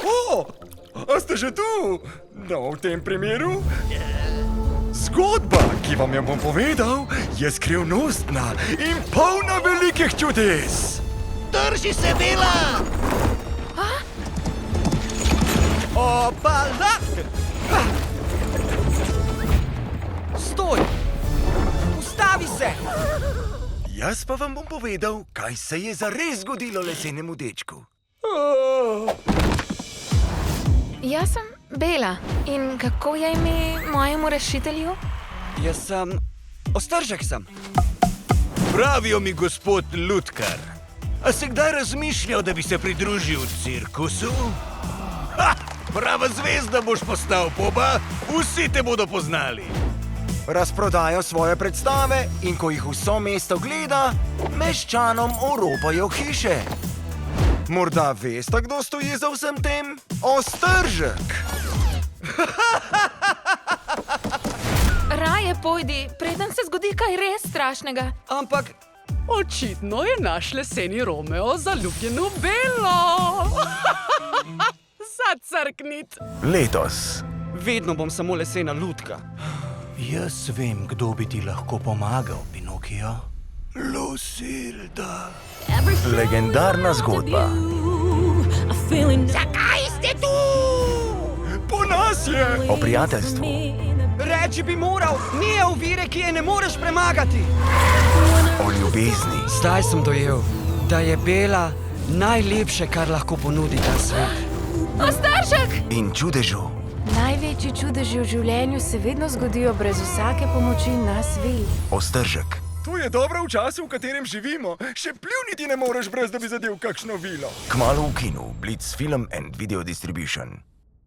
O, a ste že tu? No, v tem primeru... Zgodba, ki vam jo bom povedal, je skrivnostna in polna velikih čudes. Drži se, Bela! Opala! Stoj! Ustavi se! Jaz pa vam bom povedal, kaj se je zares zgodilo lesenemu dečku. Jaz sem Bela. In kako je ime mojemu rešitelju? Jaz sem... Ostržek sem. Pravijo mi gospod Lutkar. A si kdaj razmišljal, da bi se pridružil cirkusu? Ha! Prava zvezda boš postal, Boba. Vsi te bodo poznali. Razprodajo svoje predstave in ko jih vso mesto gleda, meščanom oropajo hiše. Morda veste, kdo stoji za vsem tem? Ostržek! Raje pojdi, preden se zgodi kaj res strašnega. Ampak Očitno je naš leseni Romeo zaljubljen v Belo. Zacrknit. Letos. vedno bom samo lesena lutka. Jaz vem, kdo bi ti lahko pomagal, Pinokio. Lucilda. Legendarna zgodba. Zakaj ste tu? Po nas je! O prijateljstvu, Reči bi moral, ni je ovire, ki je ne moreš premagati. o ljubezni Zdaj sem dojel, da je Bela najlepše, kar lahko ponudi ta svet. Ostržek! in čudežu. Največji čudeži v življenju se vedno zgodijo brez vsake pomoči nas vil. Ostržek. To je dobro v času, v katerem živimo. Še pljuniti ne moreš, brez da bi zadel kakšno vilo. Kmalu v kinu, Blitz Film and Video Distribution.